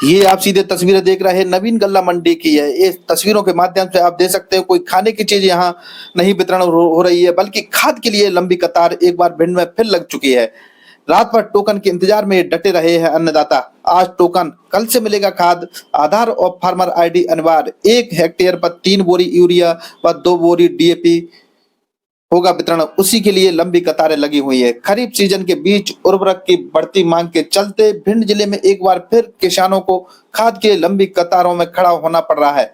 ये आप सीधे तस्वीरें देख रहे हैं नवीन गल्ला मंडी की है। इस तस्वीरों के माध्यम से आप देख सकते हैं कोई खाने की चीज यहाँ नहीं वितरण हो रही है, बल्कि खाद के लिए लंबी कतार एक बार भिंड में फिर लग चुकी है। रात भर टोकन के इंतजार में डटे रहे हैं अन्नदाता। आज टोकन, कल से मिलेगा खाद। आधार और फार्मर आईडी अनिवार्य। 1 हेक्टेयर पर 3 बोरी यूरिया व 2 बोरी डीएपी होगा वितरण। उसी के लिए लंबी कतारें लगी हुई है। खरीफ सीजन के बीच उर्वरक की बढ़ती मांग के चलते भिंड जिले में एक बार फिर किसानों को खाद के लिए लंबी कतारों में खड़ा होना पड़ रहा है।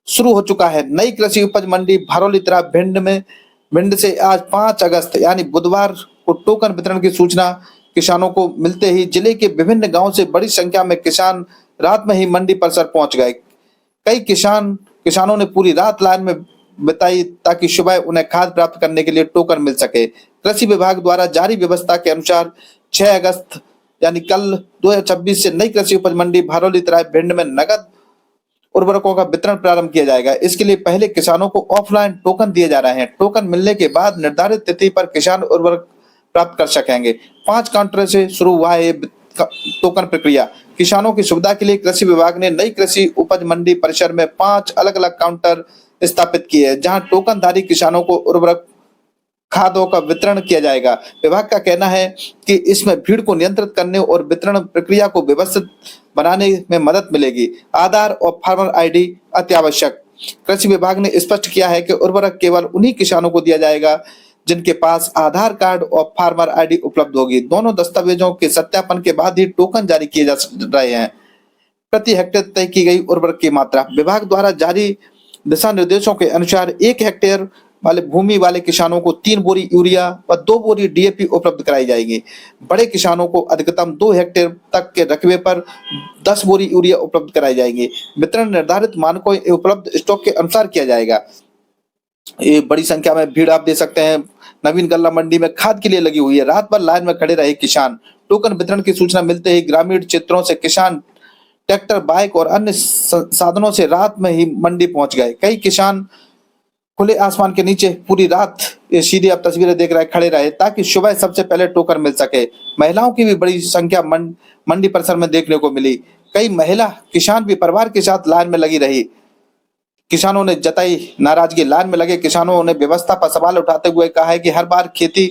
शुरू हो चुका है नई कृषि उपज मंडी भरौली तरह भिंड से आज 5 अगस्त यानी बुधवार को टोकन वितरण की सूचना किसानों को मिलते ही जिले के विभिन्न गांवों से बड़ी संख्या में किसान रात में ही मंडी परिसर पहुंच गए। कई किसानों ने पूरी रात लाइन में बिताई ताकि सुबह उन्हें खाद प्राप्त करने के लिए टोकन मिल सके। कृषि विभाग द्वारा जारी व्यवस्था के अनुसार 6 अगस्त यानी कल 2026 से नई कृषि उपज मंडी भरौली तराई भिंड में नगद उर्वरकों का वितरण प्रारंभ किया जाएगा। इसके लिए पहले किसानों को ऑफलाइन टोकन दिए जा रहे हैं। टोकन मिलने के बाद निर्धारित तिथि पर किसान उर्वरक प्राप्त कर सकेंगे। 5 काउंटर से शुरू हुआ है टोकन प्रक्रिया। किसानों की सुविधा के लिए कृषि विभाग ने नई कृषि उपज मंडी परिसर में 5 अलग अलग काउंटर स्थापित किए हैं, जहां टोकनधारी किसानों को उर्वरक खादों का वितरण किया जाएगा। विभाग का कहना है कि इसमें भीड़ को नियंत्रित करने और वितरण प्रक्रिया को व्यवस्थित बनाने में मदद मिलेगी। आधार और फार्मर आईडी अत्यावश्यक। कृषि विभाग ने स्पष्ट किया है कि उर्वरक केवल उन्हीं किसानों को दिया जाएगा जिनके पास आधार कार्ड और फार्मर आईडी उपलब्ध होगी। दोनों दस्तावेजों के सत्यापन के बाद ही टोकन जारी किए जा रहे हैं। प्रति हेक्टेयर तय की गई उर्वरक की मात्रा। विभाग द्वारा जारी दिशा निर्देशों के अनुसार 1 हेक्टेयर वाले भूमि वाले किसानों को 3 बोरी यूरिया व 2 बोरी डीएपी उपलब्ध कराई जाएगी। बड़े किसानों को अधिकतम 2 हेक्टेयर तक के रकबे पर 10 बोरी यूरिया उपलब्ध कराई जाएगी। वितरण निर्धारित मानकों उपलब्ध स्टॉक के अनुसार किया जाएगा। ये बड़ी संख्या में भीड़ आप दे सकते हैं नवीन गल्ला मंडी में खाद के लिए लगी हुई है। रात भर लाइन में खड़े रहे किसान। टोकन वितरण की सूचना मिलते ही ग्रामीण क्षेत्रों से किसान ट्रैक्टर, बाइक और अन्य साधनों से रात में ही मंडी पहुंच गए। कई किसान खुले आसमान के नीचे पूरी रात, ये सीधी आप तस्वीरें देख रहे हैं, खड़े रहे ताकि सुबह सबसे पहले टोकन मिल सके। महिलाओं की भी बड़ी संख्या मंडी परिसर में देखने को मिली। कई महिला किसान भी परिवार के साथ लाइन में लगी रही। किसानों ने जताई नाराजगी। लाइन में लगे किसानों ने व्यवस्था पर सवाल उठाते हुए कहा है कि हर बार खेती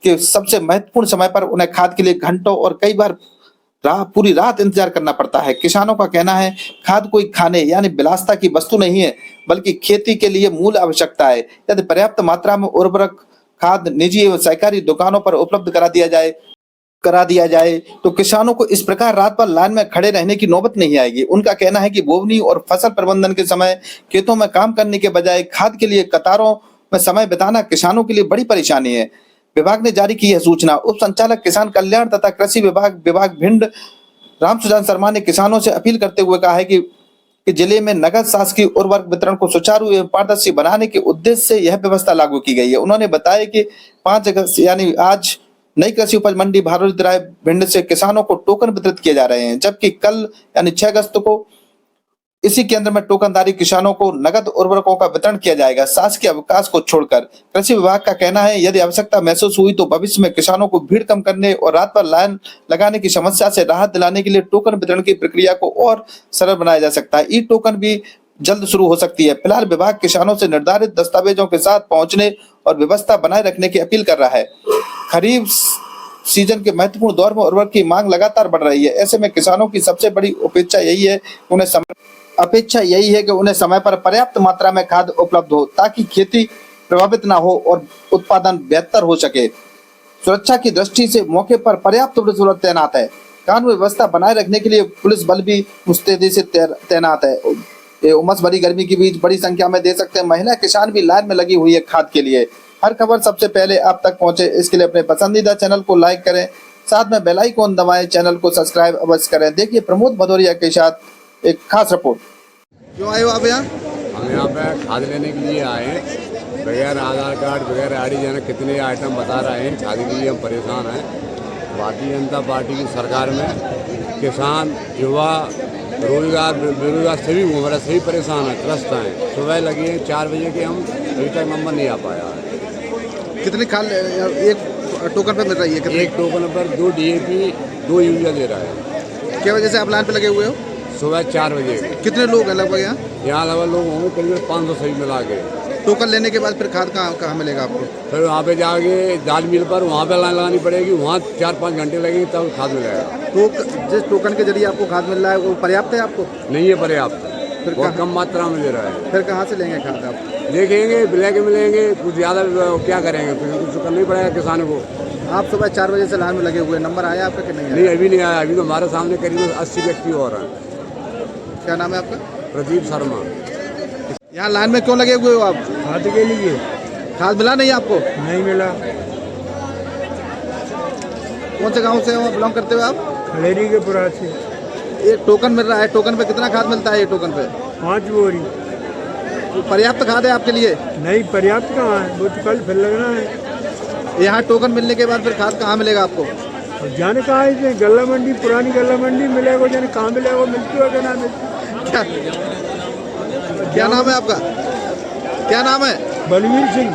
के सबसे महत्वपूर्ण समय पर उन्हें खाद के लिए घंटों और कई बार पूरी रात इंतजार करना पड़ता है। किसानों का कहना है खाद कोई खाने यानी विलासिता की वस्तु नहीं है, बल्कि खेती के लिए मूल आवश्यकता है। यदि पर्याप्त मात्रा में उर्वरक खाद निजी एवं सरकारी दुकानों पर उपलब्ध करा दिया जाए तो किसानों को इस प्रकार रात भर लाइन में खड़े रहने की नौबत नहीं आएगी। उनका कहना है कि बोवनी और फसल प्रबंधन के समय खेतों में काम करने के बजाय खाद के लिए कतारों में समय बिताना किसानों के लिए बड़ी परेशानी है। विभाग ने जारी की है सूचना। उप संचालक किसान कल्याण तथा कृषि विभाग भिंड राम सुजान शर्मा ने किसानों से अपील करते हुए कहा है कि जिले में नगद शासकीय उर्वरक वितरण को सुचारू एवं पारदर्शी बनाने के उद्देश्य से यह व्यवस्था लागू की गई है। उन्होंने बताया कि 5 अगस्त यानी आज नई कृषि उपज मंडी भरौली तराई भिंड से किसानों को टोकन वितरित किए जा रहे हैं, जबकि कल यानी 6 अगस्त को इसी केंद्र में टोकनधारी किसानों को नगद उर्वरकों का वितरण किया जाएगा, शासकीय अवकाश को छोड़कर। कृषि विभाग का कहना है यदि आवश्यकता महसूस हुई तो भविष्य में किसानों को भीड़ कम करने और रात भर लाइन लगाने की समस्या से राहत दिलाने के लिए टोकन वितरण की प्रक्रिया को और सरल बनाया जा सकता है। ई टोकन भी जल्द शुरू हो सकती है। फिलहाल विभाग किसानों से निर्धारित दस्तावेजों के साथ पहुंचने और व्यवस्था बनाए रखने की अपील कर रहा है। खरीफ सीजन के महत्वपूर्ण दौर में उर्वरक की मांग लगातार बढ़ रही है। ऐसे में किसानों की सबसे बड़ी अपेक्षा यही है कि उन्हें समय पर पर्याप्त मात्रा में खाद उपलब्ध हो ताकि खेती प्रभावित न हो और उत्पादन बेहतर हो सके। सुरक्षा की दृष्टि से मौके पर पर्याप्त पुलिस बल तैनात है। कानून व्यवस्था बनाए रखने के लिए पुलिस बल भी मुस्तैदी से तैनात है। उमस भरी गर्मी के बीच बड़ी संख्या में दे सकते हैं महिला किसान भी लाइन में लगी हुई है खाद के लिए। हर खबर सबसे पहले आप तक पहुंचे, इसके लिए अपने पसंदीदा चैनल को लाइक करें, साथ में बेल आइकन दबाएं, चैनल को सब्सक्राइब अवश्य करें। देखिए प्रमोद भदौरिया के साथ एक खास रिपोर्ट। क्यों आए हो आप यहाँ? हम यहाँ पे खाद लेने के लिए आए हैं। बगैर आधार कार्ड, बगैर आईडी जाने कितने आइटम बता रहे हैं। खाद के लिए हम परेशान हैं। भारतीय जनता पार्टी की सरकार में किसान, युवा, रोजगार, बेरोजगार सभी घूम रहे, सभी परेशान हैं, त्रस्त हैं। सुबह लगी है 4 बजे के, हम अभी तक नंबर नहीं आ पाया है। कितने खाद एक टोकन पे मिल रही है? एक टोकन पर 2 डीएपी 2 यूरिया दे रहा है। क्या वजह से आप लाइन पे लगे हुए हो? सुबह 4 बजे। कितने लोग हैं लगभग यहाँ? यहाँ लगभग लोग होंगे करीब 500 सही मिला के। टोकन लेने के बाद फिर खाद कहाँ मिलेगा आपको? फिर वहाँ पे जाके दाल मिल पर वहाँ पे लाइन लगानी पड़ेगी, वहाँ 4-5 घंटे लगेंगे तब खाद मिलेगा। तो जिस टोकन के जरिए आपको खाद मिल रहा है वो पर्याप्त है आपको? नहीं है पर्याप्त, फिर बहुत कम मात्रा में दे रहा है। फिर कहाँ से लेंगे खाद आप? देखेंगे ब्लैक मिलेंगे, कुछ ज़्यादा क्या करेंगे, कुछ करना ही पड़ेगा किसानों को। आप सुबह 4 बजे से लाइन में लगे हुए, नंबर आया आपका कि नहीं आया? नहीं अभी नहीं आया, अभी तो हमारे सामने करीब 80 व्यक्ति और हैं। क्या नाम है आपका? प्रदीप शर्मा। यहाँ लाइन में क्यों लगे हुए हो आप? खाद के लिए। खाद मिला नहीं आपको? नहीं मिला। कौन से गांव से बिलोंग करते हो आप? खलेरी के पुरा से। एक टोकन मिल रहा है, टोकन पे कितना खाद मिलता है? ये टोकन पे 5 बोरी। तो पर्याप्त खाद है आपके लिए? नहीं पर्याप्त कहाँ है, वो तो कल फिर लगना है। यहाँ टोकन मिलने के बाद फिर खाद कहाँ मिलेगा आपको? और जाने कहाँ है, गल्ला मंडी, पुरानी गल्ला मंडी मिलेगा, जाने कहाँ मिलेगा, मिलती होगा ना मिलती। क्या नाम है आपका? क्या नाम है? बलवीर सिंह।